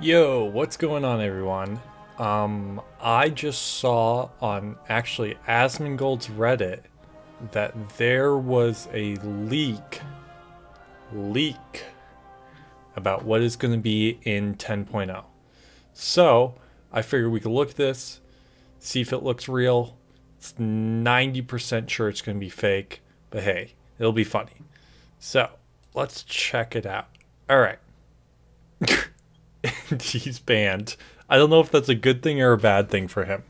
Yo, what's going on, everyone? I just saw on actually Asmongold's Reddit that there was a leak about what is going to be in 10.0. So I figured we could look at this, see if it looks real. It's 90% sure it's going to be fake, but hey, it'll be funny. So let's check it out. All right. He's banned. I don't know if that's a good thing or a bad thing for him.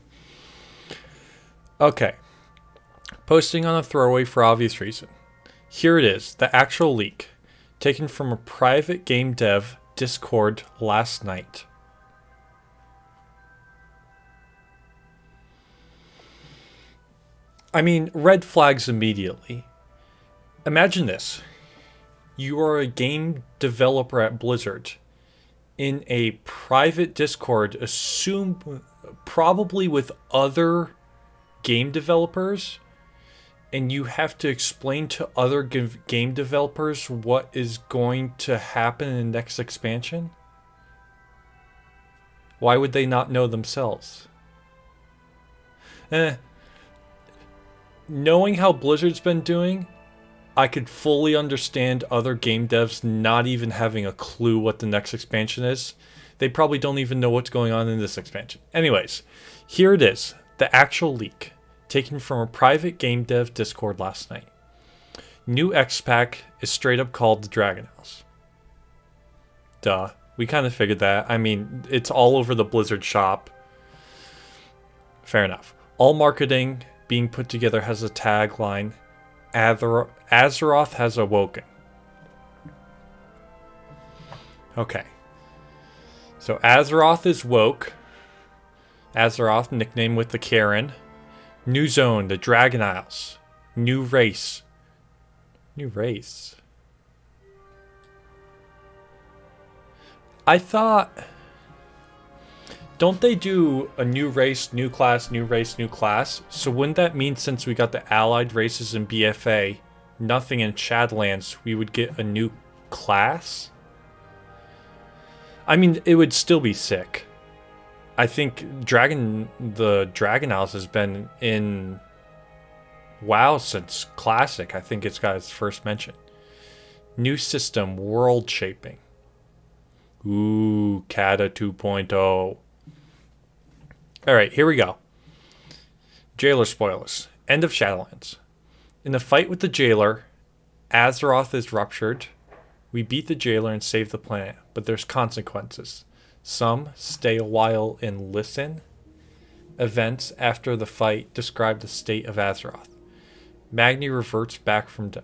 Okay. Posting on a throwaway for obvious reason. Here it is, the actual leak, taken from a private game dev Discord last night. I mean, red flags immediately. Imagine this. You are a game developer at Blizzard in a private Discord, assume probably with other game developers, and you have to explain to other game developers what is going to happen in the next expansion? Why would they not know themselves? Knowing how Blizzard's been doing, I could fully understand other game devs not even having a clue what the next expansion is. They probably don't even know what's going on in this expansion. Anyways, here it is, the actual leak, taken from a private game dev Discord last night. New X-Pack is straight up called the Dragon House. Duh. We kind of figured that. I mean, it's all over the Blizzard shop. Fair enough. All marketing being put together has a tagline, Azeroth has awoken. Okay. So Azeroth is woke. Azeroth, nickname with the Karen. New zone, the Dragon Isles. New race. New race. I thought... Don't they do a new race, new class, new race, new class? So wouldn't that mean since we got the allied races in BFA, nothing in Shadowlands, we would get a new class? I mean, it would still be sick. I think the Dragon House has been in WoW since Classic. I think it's got its first mention. New system, world shaping. Ooh, Kata 2.0. Alright, here we go. Jailer spoilers. End of Shadowlands. In the fight with the Jailer, Azeroth is ruptured. We beat the Jailer and save the planet, but there's consequences. Some stay a while and listen. Events after the fight describe the state of Azeroth. Magni reverts back from death.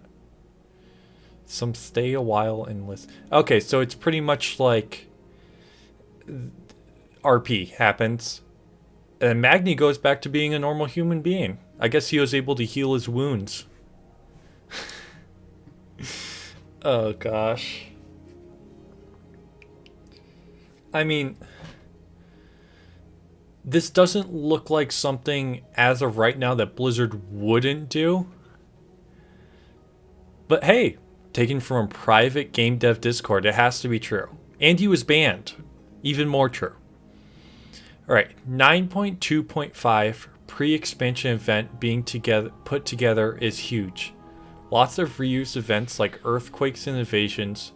Some stay a while and listen. Okay, so it's pretty much like RP happens. And Magni goes back to being a normal human being. I guess he was able to heal his wounds. Oh, gosh. I mean, this doesn't look like something, as of right now, that Blizzard wouldn't do. But hey, taken from a private game dev Discord, it has to be true. And he was banned. Even more true. Alright, 9.2.5 pre-expansion event being put together is huge. Lots of reused events like earthquakes and invasions,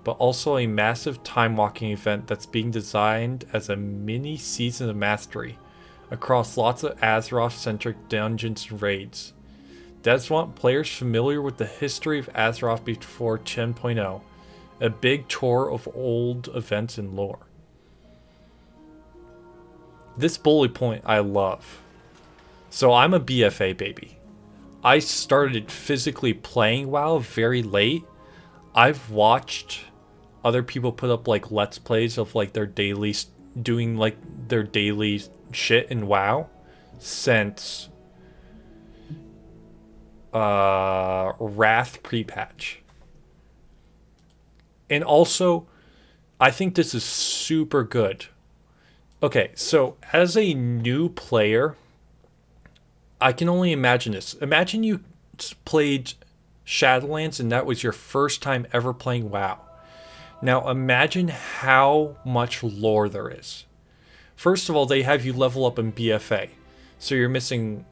but also a massive time-walking event that's being designed as a mini season of mastery across lots of Azeroth-centric dungeons and raids. Devs want players familiar with the history of Azeroth before 10.0, a big tour of old events and lore. This bullet point I love. So I'm a BFA baby. I started physically playing WoW very late. I've watched other people put up like Let's Plays of like their daily, doing like their daily shit in WoW since Wrath pre-patch. And also, I think this is super good. Okay, so as a new player, I can only imagine this. Imagine you played Shadowlands and that was your first time ever playing WoW. Now imagine how much lore there is. First of all, they have you level up in BFA. So you're missing...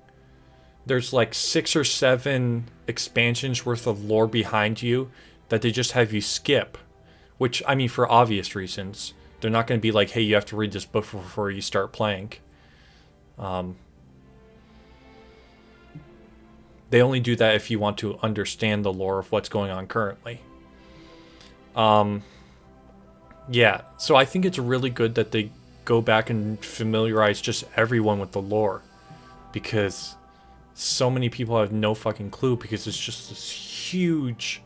There's like 6 or 7 expansions worth of lore behind you that they just have you skip. Which, I mean, for obvious reasons. They're not going to be like, hey, you have to read this book before you start playing. They only do that if you want to understand the lore of what's going on currently. Yeah, so I think it's really good that they go back and familiarize just everyone with the lore. Because so many people have no fucking clue because it's just this huge,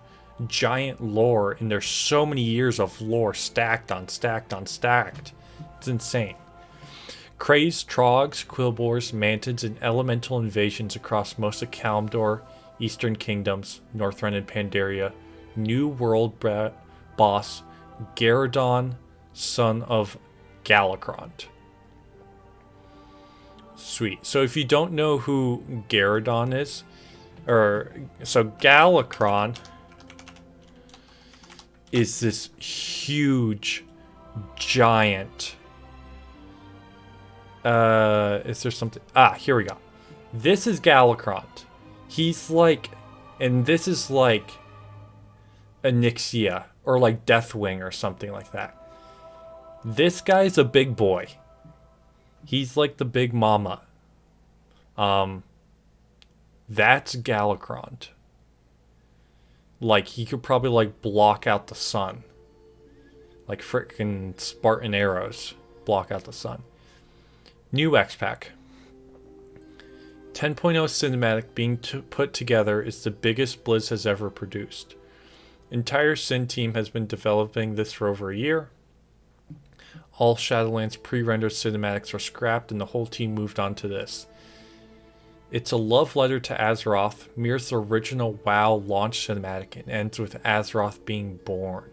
giant lore. And there's so many years of lore stacked on stacked on stacked. It's insane. Krays, Trogs, Quillboars, Mantids, and elemental invasions across most of Kalimdor, Eastern Kingdoms, Northrend and Pandaria. New world boss, Garrodon, son of Galacront. Sweet. So if you don't know who Garrodon is, so Galacront is this huge, giant... is there something... Ah, here we go. This is Galacront. He's like... And this is like... Onyxia. Or like Deathwing or something like that. This guy's a big boy. He's like the big mama. That's Galacront. Like, he could probably like block out the sun. Like frickin' Spartan arrows block out the sun. New X-Pack. 10.0 cinematic being put together is the biggest Blizz has ever produced. Entire Sin team has been developing this for over a year. All Shadowlands pre-rendered cinematics were scrapped and the whole team moved on to this. It's a love letter to Azeroth, mirrors the original WoW launch cinematic and ends with Azeroth being born.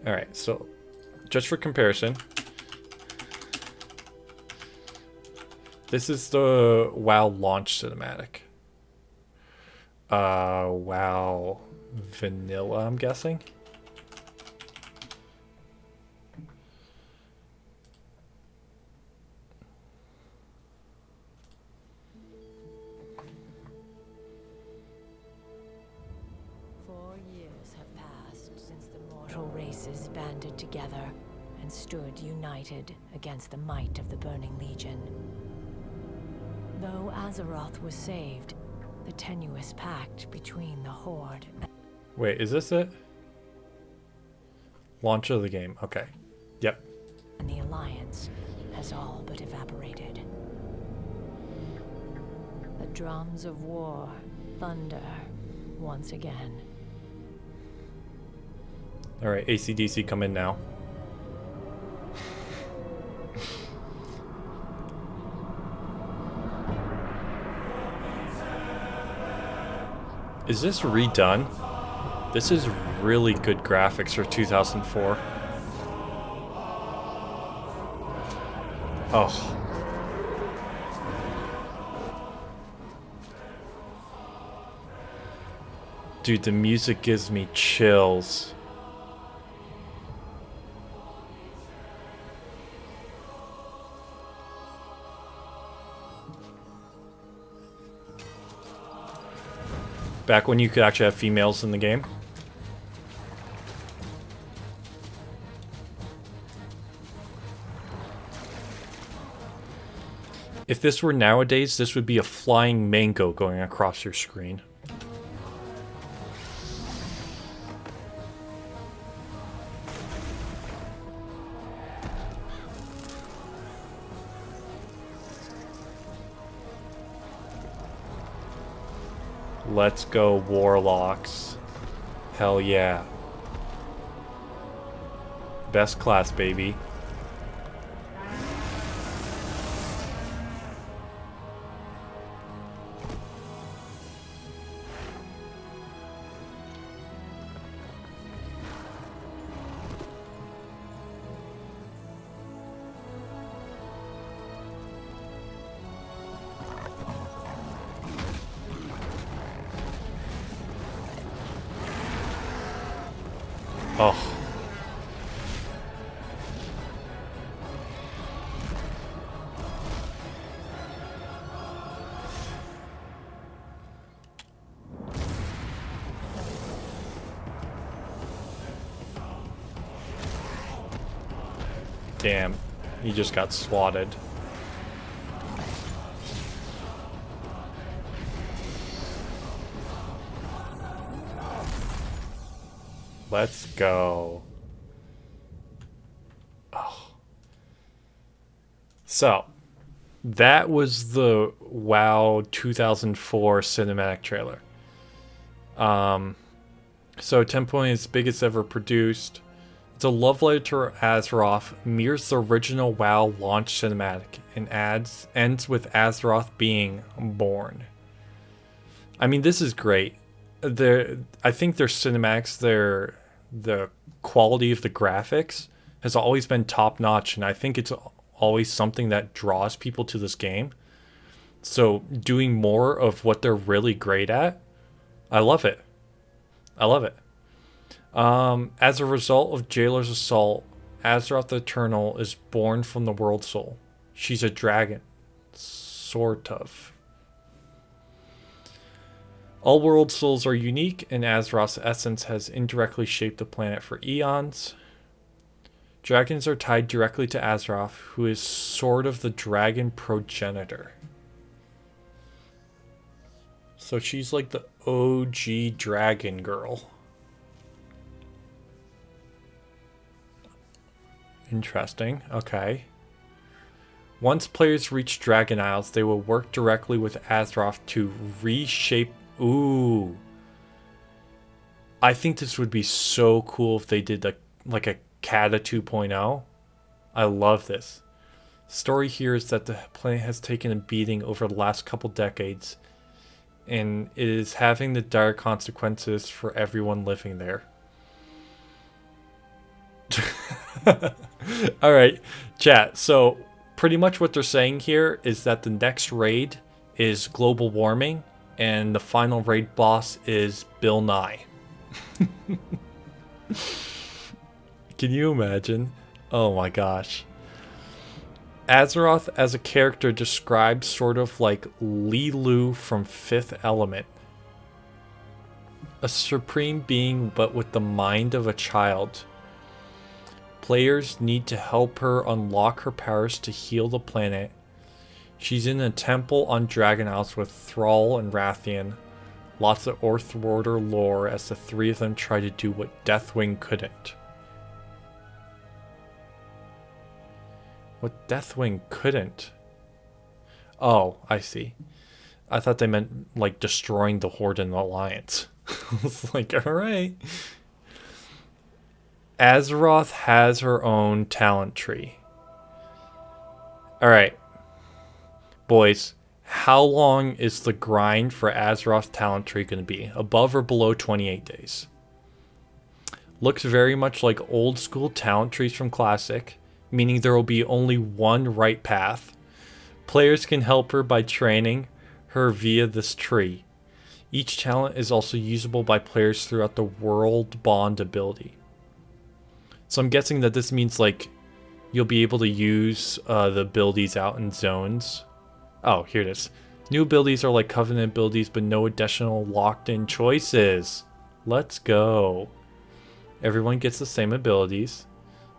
Alright, so just for comparison, this is the WoW launch cinematic. WoW Vanilla, I'm guessing. Races banded together and stood united against the might of the Burning Legion. Though Azeroth was saved, the tenuous pact between the Horde Wait, is this it? Launch of the game. Okay. Yep. and the Alliance has all but evaporated. The drums of war thunder once again. Alright, AC/DC, come in now. Is this redone? This is really good graphics for 2004. Oh. Dude, the music gives me chills. Back when you could actually have females in the game. If this were nowadays, this would be a flying mango going across your screen. Let's go, Warlocks. Hell yeah. Best class, baby. Oh. Damn, he just got swatted. Let's go. Oh. So, that was the WoW 2004 cinematic trailer. So 10 is biggest ever produced. It's a love letter to Azeroth, mirrors the original WoW launch cinematic, and ends with Azeroth being born. I mean, this is great. I think their cinematics, the quality of the graphics has always been top notch, and I think it's always something that draws people to this game. So doing more of what they're really great at, I love it. I love it. As a result of Jailer's assault, Azeroth the Eternal is born from the World Soul. She's a dragon. Sort of. All World Souls are unique, and Azeroth's essence has indirectly shaped the planet for eons. Dragons are tied directly to Azeroth, who is sort of the dragon progenitor. So she's like the OG dragon girl. Interesting. Okay. Once players reach Dragon Isles, they will work directly with Azeroth to reshape... Ooh. I think this would be so cool if they did like a Cata 2.0. I love this. Story here is that the planet has taken a beating over the last couple decades, and it is having the dire consequences for everyone living there. Alright, chat. So, pretty much what they're saying here is that the next raid is global warming, and the final raid boss is Bill Nye. Can you imagine? Oh my gosh. Azeroth as a character described sort of like Lilu from Fifth Element. A supreme being but with the mind of a child. Players need to help her unlock her powers to heal the planet. She's in a temple on Dragon Isles with Thrall and Rathian. Lots of Order lore as the three of them try to do what Deathwing couldn't. What Deathwing couldn't? Oh, I see. I thought they meant like destroying the Horde and the Alliance. I was like, alright. Azeroth has her own talent tree. Alright. Boys, how long is the grind for Azeroth talent tree going to be? Above or below 28 days? Looks very much like old school talent trees from Classic, meaning there will be only one right path. Players can help her by training her via this tree. Each talent is also usable by players throughout the World Bond ability. So I'm guessing that this means like you'll be able to use the abilities out in zones. Oh, here it is. New abilities are like Covenant abilities, but no additional locked-in choices. Let's go. Everyone gets the same abilities.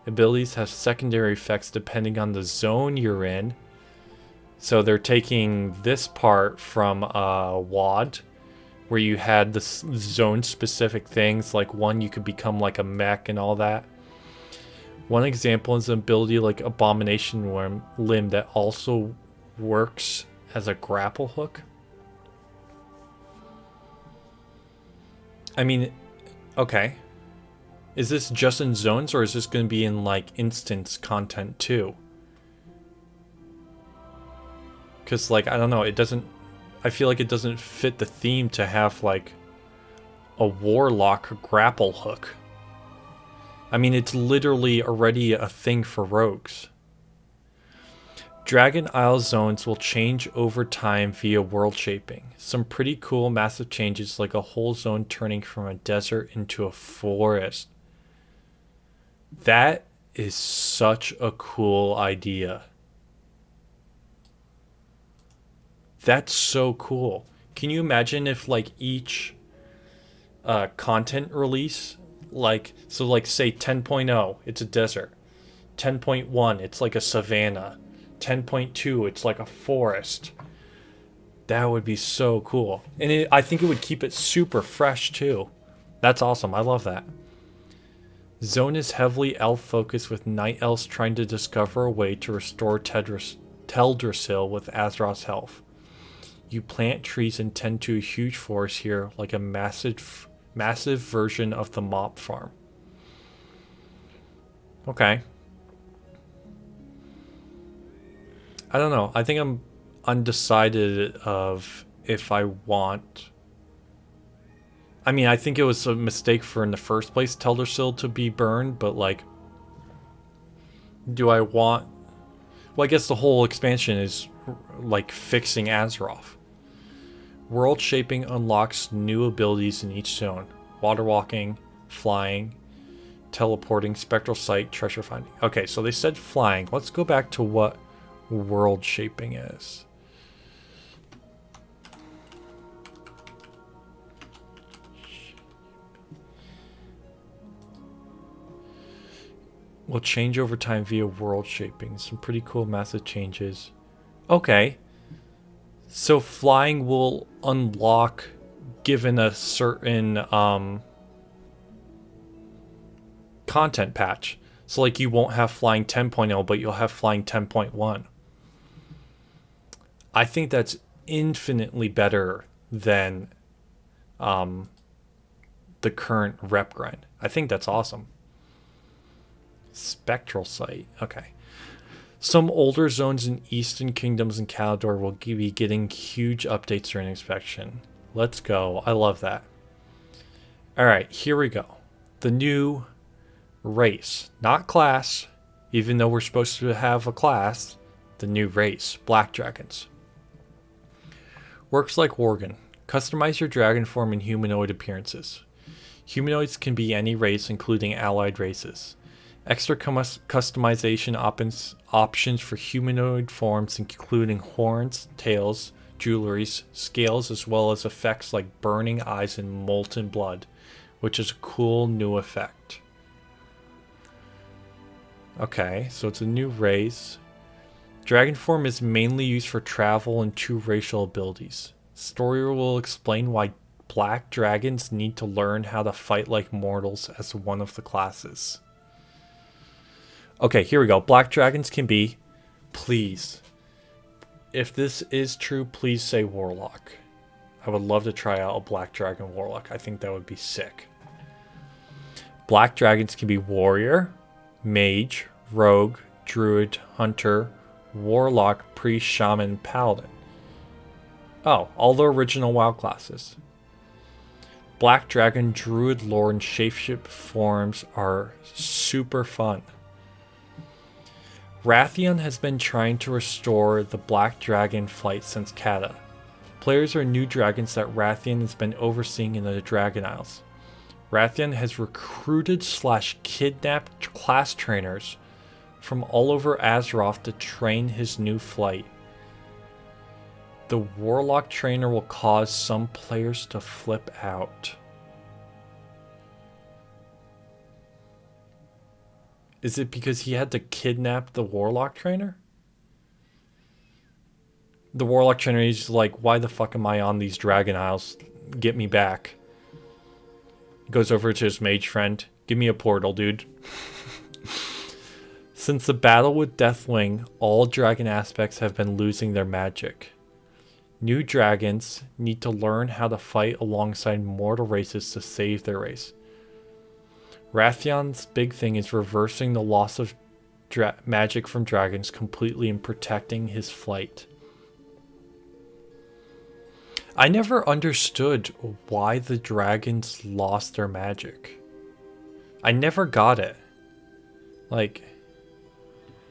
Abilities have secondary effects depending on the zone you're in. So they're taking this part from WoD, where you had the zone-specific things. Like one, you could become like a mech and all that. One example is an ability like Abomination Limb that also works as a grapple hook. I mean, okay. Is this just in zones, or is this going to be in like instance content too? Because like, I don't know, it doesn't... I feel like it doesn't fit the theme to have like a warlock grapple hook. I mean, it's literally already a thing for rogues. Dragon Isle zones will change over time via world shaping. Some pretty cool massive changes, like a whole zone turning from a desert into a forest. That is such a cool idea. That's so cool. Can you imagine if like each content release, like so like say 10.0 it's a desert, 10.1 it's like a savanna, 10.2 it's like a forest. That would be so cool. And I think it would keep it super fresh too. That's awesome. I love that. Zone is heavily elf focused with night elves trying to discover a way to restore Teldrassil with Azeroth's health. You plant trees and tend to a huge forest here like a massive version of the mop farm. Okay. I don't know. I think I'm undecided of if I want... I mean, I think it was a mistake for in the first place Teldrassil to be burned, but like... Do I want... Well, I guess the whole expansion is like fixing Azeroth. World shaping unlocks new abilities in each zone. Water walking, flying, teleporting, spectral sight, treasure finding. Okay, so they said flying. Let's go back to what world shaping is. Will change over time via world shaping. Some pretty cool massive changes. Okay. So flying will unlock given a certain content patch. So like you won't have flying 10.0, but you'll have flying 10.1. I think that's infinitely better than the current rep grind. I think that's awesome. Spectral sight. Okay. Some older zones in Eastern Kingdoms and Kalador will be getting huge updates during inspection. Let's go. I love that. Alright, here we go. The new race. Not class, even though we're supposed to have a class. The new race. Black Dragons. Works like Worgen. Customize your dragon form and humanoid appearances. Humanoids can be any race, including allied races. Extra customization options for humanoid forms, including horns, tails, jewelries, scales, as well as effects like burning eyes and molten blood, which is a cool new effect. Okay, so it's a new race. Dragon form is mainly used for travel and 2 racial abilities. Story will explain why black dragons need to learn how to fight like mortals as one of the classes. Okay, here we go. Black dragons can be, please. If this is true, please say warlock. I would love to try out a black dragon warlock. I think that would be sick. Black dragons can be warrior, mage, rogue, druid, hunter, warlock, priest, shaman, paladin. Oh, all the original WoW classes. Black dragon, druid, lore, and shapeshift forms are super fun. Wrathion has been trying to restore the Black Dragon flight since Kata. Players are new dragons that Wrathion has been overseeing in the Dragon Isles. Wrathion has recruited / kidnapped class trainers from all over Azeroth to train his new flight. The Warlock trainer will cause some players to flip out. Is it because he had to kidnap the Warlock trainer? The Warlock trainer is like, why the fuck am I on these Dragon Isles? Get me back. Goes over to his mage friend. Give me a portal, dude. Since the battle with Deathwing, all dragon aspects have been losing their magic. New dragons need to learn how to fight alongside mortal races to save their race. Wrathion's big thing is reversing the loss of magic from dragons completely and protecting his flight. I never understood why the dragons lost their magic. I never got it. Like,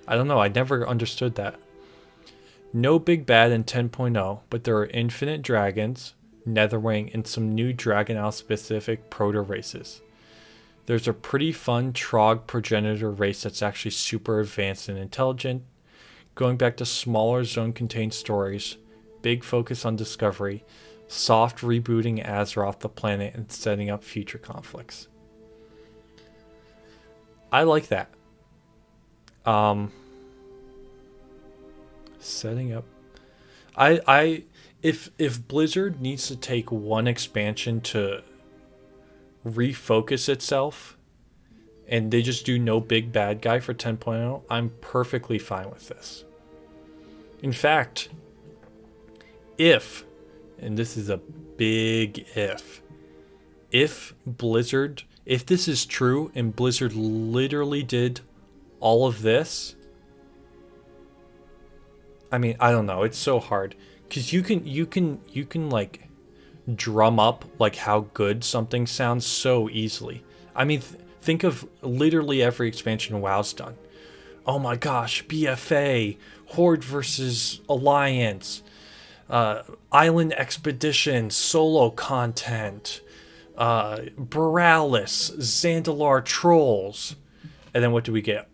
I don't know, I never understood that. No big bad in 10.0, but there are infinite dragons, Netherwing, and some new Dragon Isle specific proto races. There's a pretty fun Trog progenitor race that's actually super advanced and intelligent. Going back to smaller zone-contained stories, big focus on discovery, soft rebooting Azeroth the planet and setting up future conflicts. I like that. Setting up. If Blizzard needs to take one expansion to refocus itself, and they just do no big bad guy for 10.0, I'm perfectly fine with this. In fact, if, and this is a big if Blizzard, if this is true and Blizzard literally did all of this, I mean, I don't know, it's so hard because you can like drum up like how good something sounds so easily. I mean, think of literally every expansion WoW's done. Oh my gosh, BFA, Horde versus Alliance, Island Expedition, solo content, Borealis, Zandalar Trolls. And then what do we get?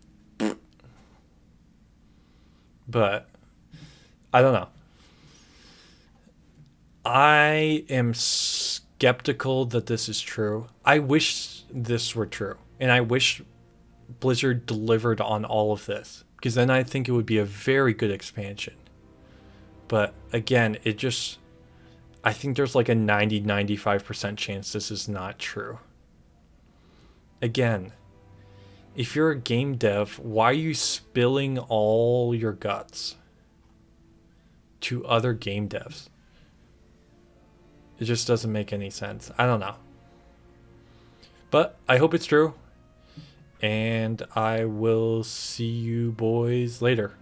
But, I don't know. I am skeptical that this is true. I wish this were true. And I wish Blizzard delivered on all of this. Because then I think it would be a very good expansion. But again, I think there's like a 90-95% chance this is not true. Again, if you're a game dev, why are you spilling all your guts to other game devs? It just doesn't make any sense. I don't know. But I hope it's true. And I will see you boys later.